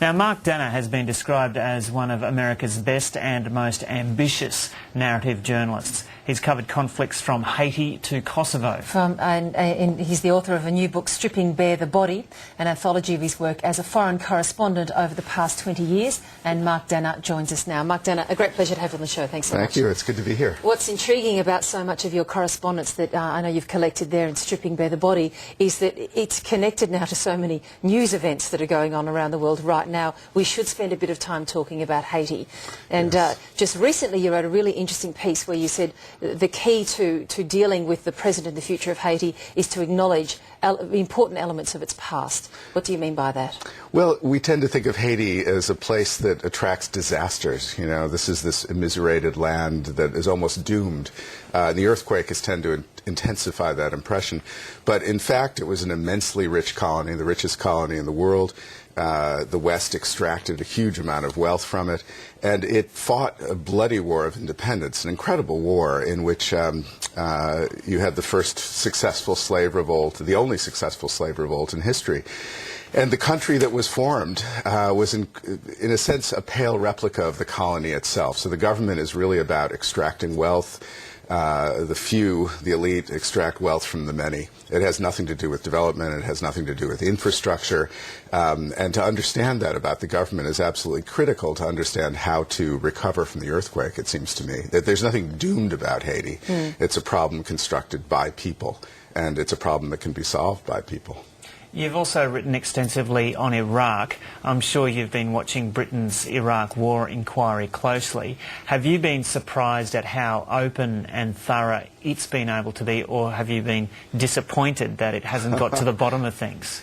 Now, Mark Danner has been described as one of America's best and most ambitious narrative journalists. He's covered conflicts from Haiti to Kosovo. And he's the author of a new book, Stripping Bare the Body, an anthology of his work as a foreign correspondent over the past 20 years. And Mark Danner joins us now. Mark Danner, a great pleasure to have you on the show. Thanks so much. Thank you. It's good to be here. What's intriguing about so much of your correspondence that I know you've collected there in Stripping Bare the Body is that it's connected now to so many news events that are going on around the world right now. We should spend a bit of time talking about Haiti. And yes. Just recently you wrote a really interesting piece where you said the key to dealing with the present and the future of Haiti is to acknowledge important elements of its past. What do you mean by that? Well, we tend to think of Haiti as a place that attracts disasters. You know, this is this immiserated land that is almost doomed. The earthquake has tended to intensify that impression. But in fact, it was an immensely rich colony, the richest colony in the world. The West extracted a huge amount of wealth from it, and it fought a bloody war of independence, an incredible war in which you had the first successful slave revolt, the only successful slave revolt in history. And the country that was formed was, in a sense, a pale replica of the colony itself. So the government is really about extracting wealth. The few, the elite, extract wealth from the many. It has nothing to do with development. It has nothing to do with infrastructure. And to understand that about the government is absolutely critical to understand how to recover from the earthquake, it seems to me. That there's nothing doomed about Haiti. It's a problem constructed by people, and it's a problem that can be solved by people. You've also written extensively on Iraq. I'm sure you've been watching Britain's Iraq war inquiry closely. Have you been surprised at how open and thorough it's been able to be, or have you been disappointed that it hasn't got to the bottom of things?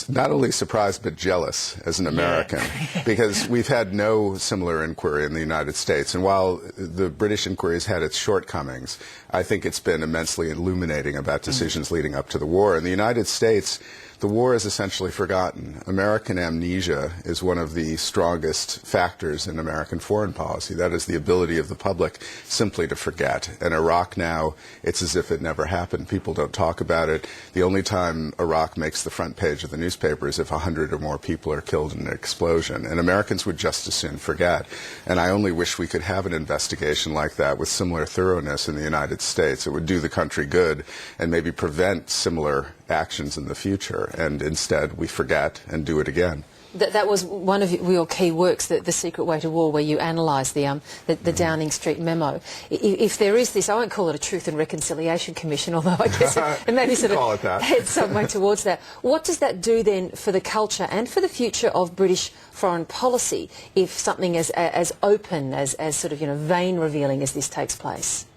Not only surprised but jealous as an American, because we've had no similar inquiry in the United States. And while the British inquiry has had its shortcomings, I think it's been immensely illuminating about decisions leading up to the war. In the United States, the war is essentially forgotten. American amnesia is one of the strongest factors in American foreign policy. That is the ability of the public simply to forget. In Iraq now, it's as if it never happened. People don't talk about it. The only time Iraq makes the front page of the newspaper is if 100 or more people are killed in an explosion. And Americans would just as soon forget. And I only wish we could have an investigation like that with similar thoroughness in the United States. It would do the country good and maybe prevent similar actions in the future, and instead we forget and do it again. That was one of your key works, The Secret Way to War, where you analysed the Downing Street Memo. If there is this, I won't call it a Truth and Reconciliation Commission, although I guess it maybe sort of heads some way towards that. What does that do then for the culture and for the future of British foreign policy if something as open, as sort of, vein revealing as this takes place?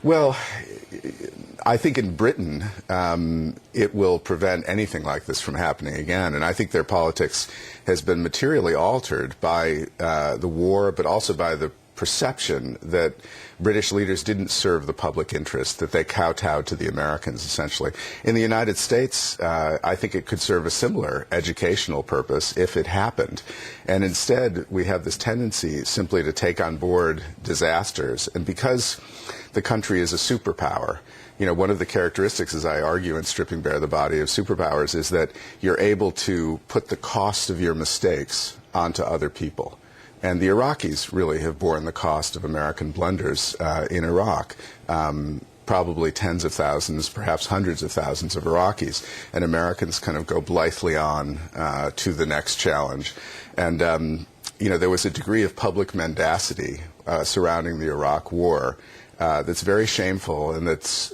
Well, I think in Britain, it will prevent anything like this from happening again. And I think their politics has been materially altered by the war, but also by the perception that British leaders didn't serve the public interest, that they kowtowed to the Americans, essentially. In the United States, I think it could serve a similar educational purpose if it happened. And instead, we have this tendency simply to take on board disasters. And because the country is a superpower, one of the characteristics, as I argue in Stripping Bare the Body, of superpowers is that you're able to put the cost of your mistakes onto other people. And the Iraqis really have borne the cost of American blunders in Iraq. Probably tens of thousands, perhaps hundreds of thousands of Iraqis. And Americans kind of go blithely on to the next challenge. And, there was a degree of public mendacity surrounding the Iraq war that's very shameful and that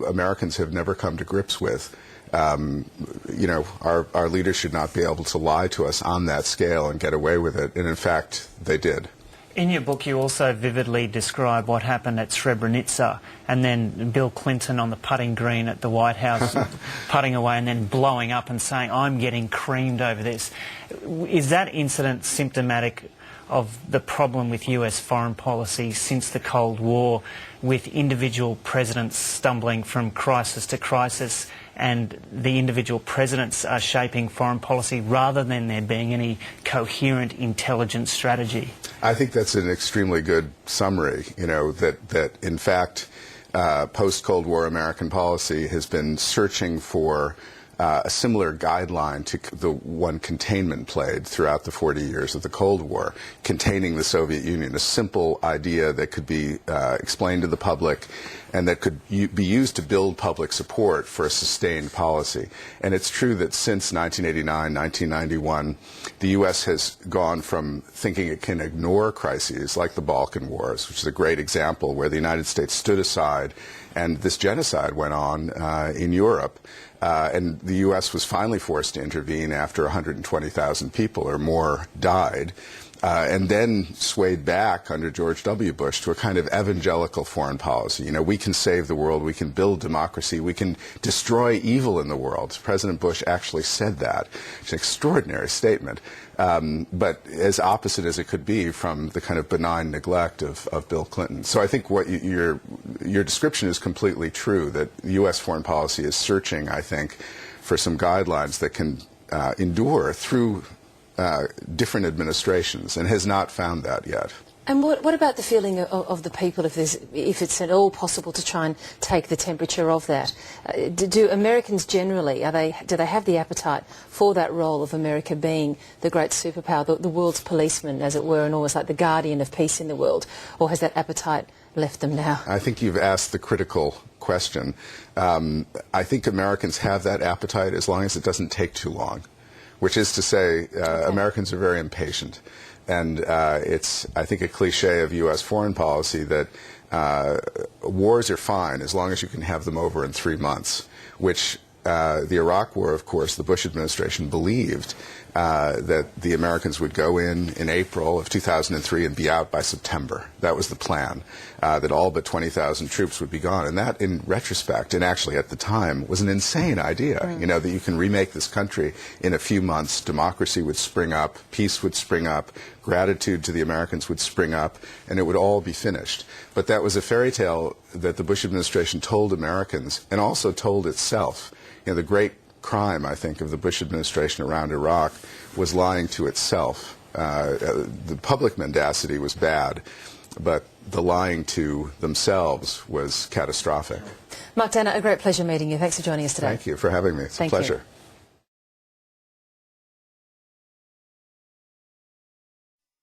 Americans have never come to grips with. Our leaders should not be able to lie to us on that scale and get away with it. And in fact, they did. In your book, you also vividly describe what happened at Srebrenica, and then Bill Clinton on the putting green at the White House putting away and then blowing up and saying, "I'm getting creamed over this." Is that incident symptomatic of the problem with US foreign policy since the Cold War, with individual presidents stumbling from crisis to crisis, and the individual presidents are shaping foreign policy rather than there being any coherent intelligent strategy? I think that's an extremely good summary, that in fact post-Cold War American policy has been searching for a similar guideline to the one containment played throughout the 40 years of the Cold War, containing the Soviet Union, a simple idea that could be explained to the public and that could be used to build public support for a sustained policy. And it's true that since 1989, 1991, the U.S. has gone from thinking it can ignore crises like the Balkan Wars, which is a great example where the United States stood aside and this genocide went on in Europe. And the U.S. was finally forced to intervene after 120,000 people or more died. And then swayed back under George W. Bush to a kind of evangelical foreign policy. You know, we can save the world, we can build democracy, we can destroy evil in the world. President Bush actually said that. It's an extraordinary statement, but as opposite as it could be from the kind of benign neglect of Bill Clinton. So I think what your description is completely true, that U.S. foreign policy is searching, I think, for some guidelines that can endure through different administrations, and has not found that yet. And what about the feeling of the people, if it's at all possible to try and take the temperature of that? Do Americans generally, do they have the appetite for that role of America being the great superpower, the world's policeman, as it were, and almost like the guardian of peace in the world? Or has that appetite left them now? I think you've asked the critical question. I think Americans have that appetite as long as it doesn't take too long. Which is to say, Americans are very impatient. And it's, I think, a cliche of U.S. foreign policy that wars are fine as long as you can have them over in 3 months, which the Iraq War, of course, the Bush administration believed that the Americans would go in April of 2003 and be out by September. That was the plan, that all but 20,000 troops would be gone. And that, in retrospect, and actually at the time, was an insane idea, you know, that you can remake this country in a few months, democracy would spring up, peace would spring up, gratitude to the Americans would spring up, and it would all be finished. But that was a fairy tale that the Bush administration told Americans, and also told itself. You know, the great crime, I think, of the Bush administration around Iraq was lying to itself. The public mendacity was bad, but the lying to themselves was catastrophic. Mark Danner, a great pleasure meeting you. Thanks for joining us today. Thank you for having me. It's a pleasure. You.